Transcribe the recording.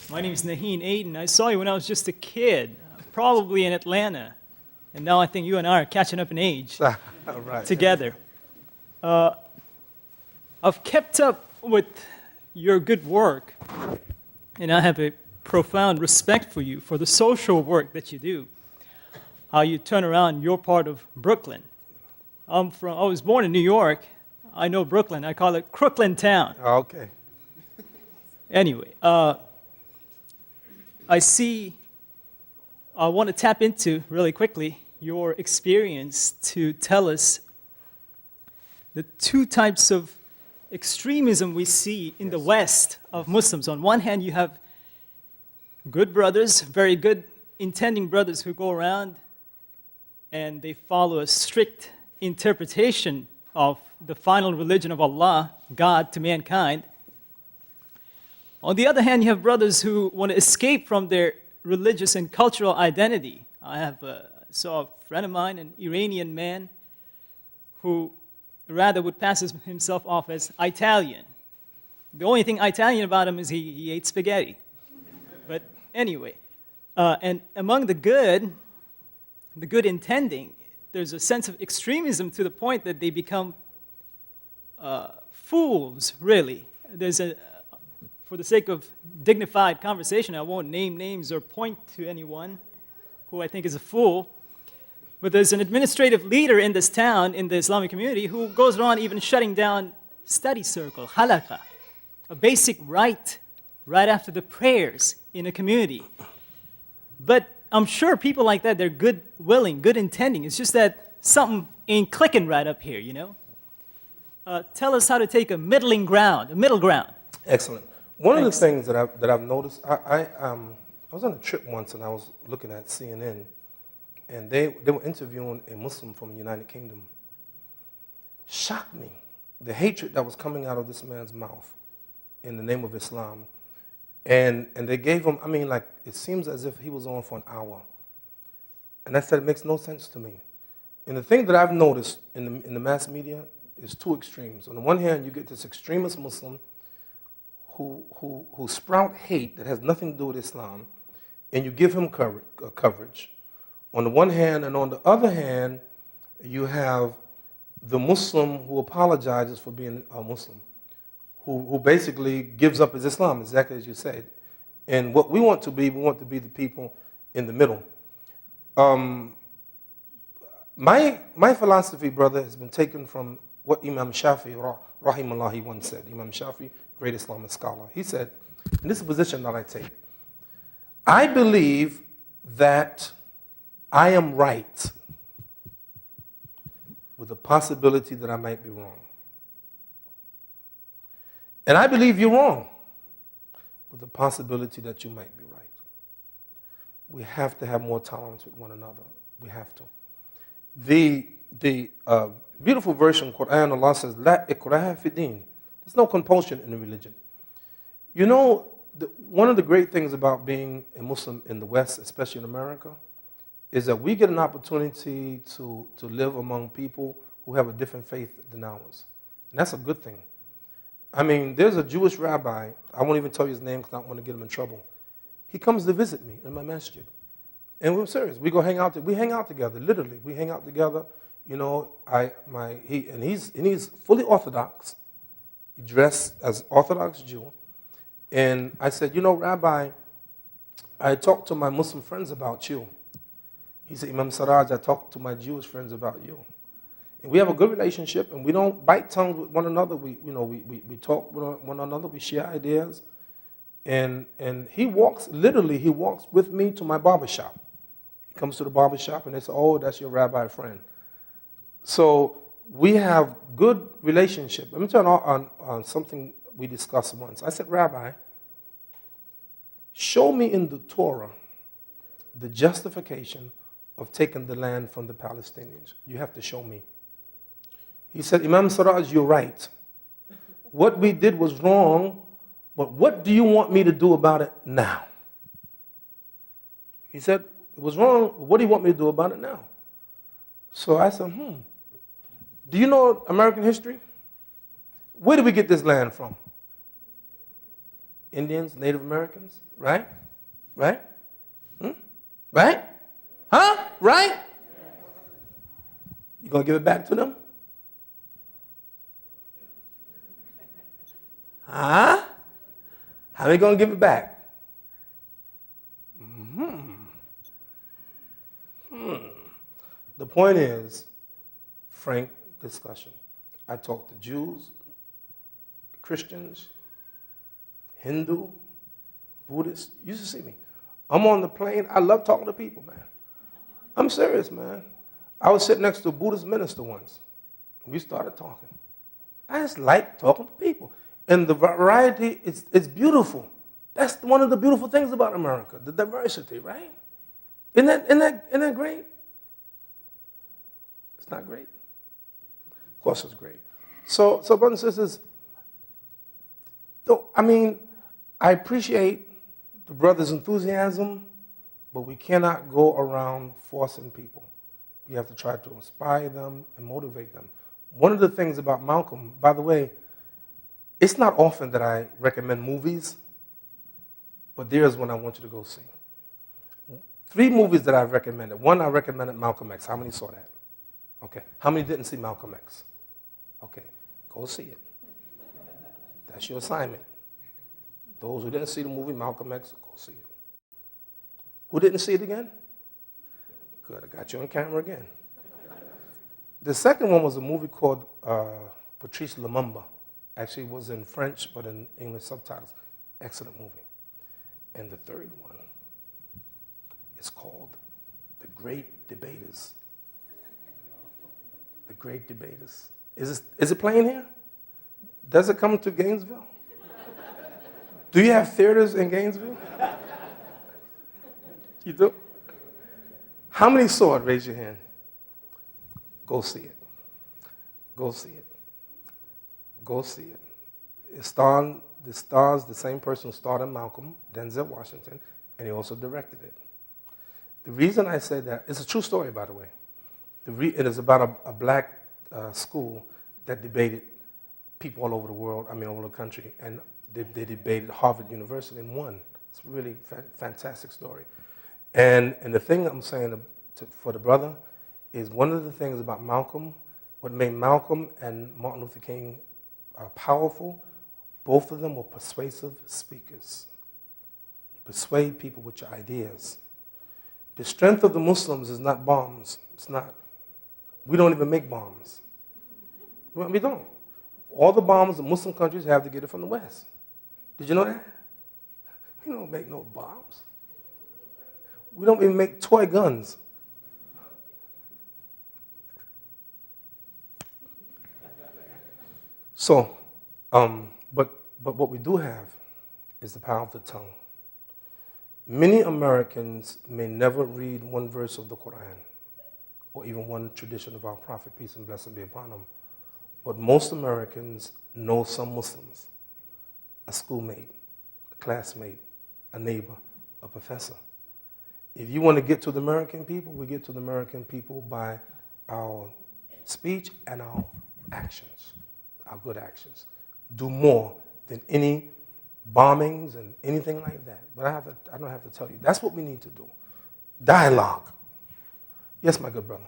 My name is Naheen Aiden. I saw you when I was just a kid, probably in Atlanta. And now I think you and I are catching up in age Right. together. I've kept up with your good work, and I have a profound respect for you, for the social work that you do, how you turn around your part of Brooklyn. I was born in New York. I know Brooklyn. I call it Crooklyn Town. Okay. Anyway, I want to tap into, really quickly, your experience to tell us the two types of extremism we see in the West of Muslims. On one hand, you have good brothers, very good intending brothers who go around and they follow a strict interpretation of the final religion of Allah, God, to mankind. On the other hand, you have brothers who want to escape from their religious and cultural identity. I saw a friend of mine, an Iranian man, who rather would pass himself off as Italian. The only thing Italian about him is he ate spaghetti. But anyway, and among the good intending, there's a sense of extremism to the point that they become fools, really. For the sake of dignified conversation, I won't name names or point to anyone who I think is a fool. But there's an administrative leader in this town, in the Islamic community, who goes around even shutting down study circle, halakha, a basic right after the prayers in a community. But I'm sure people like that, they're good-willing, good-intending. It's just that something ain't clicking right up here, you know? Tell us how to take a middle ground. Excellent. One Thanks. of the things that I've noticed, I was on a trip once and I was looking at CNN, and they were interviewing a Muslim from the United Kingdom. Shocked me, the hatred that was coming out of this man's mouth in the name of Islam. And they gave him, it seems as if he was on for an hour. And I said, it makes no sense to me. And the thing that I've noticed in the mass media is two extremes. On the one hand, you get this extremist Muslim who sprout hate that has nothing to do with Islam, and you give him coverage. On the one hand, and on the other hand, you have the Muslim who apologizes for being a Muslim, who basically gives up his Islam, exactly as you said. And what we want to be the people in the middle. My philosophy, brother, has been taken from what Imam Shafi, rahimahullah, once said. Imam Shafi, great Islamic scholar. He said, and this is a position that I take, I believe that I am right with the possibility that I might be wrong. And I believe you're wrong with the possibility that you might be right. We have to have more tolerance with one another. We have to. The beautiful verse in Quran, Allah says, La ikraha fi din. There's no compulsion in the religion. You know, one of the great things about being a Muslim in the West, especially in America, is that we get an opportunity to live among people who have a different faith than ours. And that's a good thing. There's a Jewish rabbi, I won't even tell you his name because I don't want to get him in trouble. He comes to visit me in my masjid. And we're serious. We go hang out. We hang out together, literally. We hang out together. You know, he's fully Orthodox. He dressed as Orthodox Jew. And I said, you know, Rabbi, I talked to my Muslim friends about you. He said, Imam Siraj, I talked to my Jewish friends about you. And we have a good relationship, and we don't bite tongues with one another. We talk with one another. We share ideas. And he walks with me to my barbershop. He comes to the barbershop, and they say, oh, that's your rabbi friend. So we have good relationship. Let me tell you on something we discussed once. I said, Rabbi, show me in the Torah the justification of taking the land from the Palestinians. You have to show me. He said, Imam Siraj, you're right. What we did was wrong, but what do you want me to do about it now? He said, it was wrong, but what do you want me to do about it now? So I said, do you know American history? Where did we get this land from? Indians, Native Americans, right? Right? Hmm? Right? Huh? Right? You gonna give it back to them? Huh? How are you gonna give it back? The point is, frank discussion. I talk to Jews, Christians, Hindu, Buddhists. You should see me. I'm on the plane. I love talking to people, man. I'm serious, man. I was sitting next to a Buddhist minister once. We started talking. I just like talking to people. And the variety, it's beautiful. That's one of the beautiful things about America, the diversity, right? Isn't that great? It's not great? Of course it's great. So brothers and sisters, I appreciate the brothers' enthusiasm, but we cannot go around forcing people. We have to try to inspire them and motivate them. One of the things about Malcolm, by the way, it's not often that I recommend movies, but there's one I want you to go see. 3 movies that I've recommended. One, I recommended Malcolm X. How many saw that? Okay. How many didn't see Malcolm X? Okay. Go see it. That's your assignment. Those who didn't see the movie Malcolm X, go see it. Who didn't see it again? Good, I got you on camera again. The second one was a movie called Patrice Lumumba. Actually, it was in French, but in English subtitles. Excellent movie. And the third one is called The Great Debaters. The Great Debaters. Is it playing here? Does it come to Gainesville? Do you have theaters in Gainesville? You do? How many saw it? Raise your hand. Go see it. Go see it. Go see it. It stars the same person who starred in Malcolm, Denzel Washington, and he also directed it. The reason I say that, it's a true story, by the way. It is about a black school that debated people all over the world, all over the country, and they debated Harvard University and won. It's a really fantastic story. And the thing I'm saying for the brother is one of the things about Malcolm, what made Malcolm and Martin Luther King powerful, both of them were persuasive speakers. You persuade people with your ideas. The strength of the Muslims is not bombs. It's not. We don't even make bombs. We don't. All the bombs the Muslim countries have to get it from the West. Did you know that? We don't make no bombs. We don't even make toy guns. So, but what we do have is the power of the tongue. Many Americans may never read one verse of the Quran or even one tradition of our prophet, peace and blessing be upon him. But most Americans know some Muslims, a schoolmate, a classmate, a neighbor, a professor. If you want to get to the American people, we get to the American people by our speech and our actions, our good actions. Do more than any bombings and anything like that. But I don't have to tell you. That's what we need to do. Dialogue. Yes, my good brother.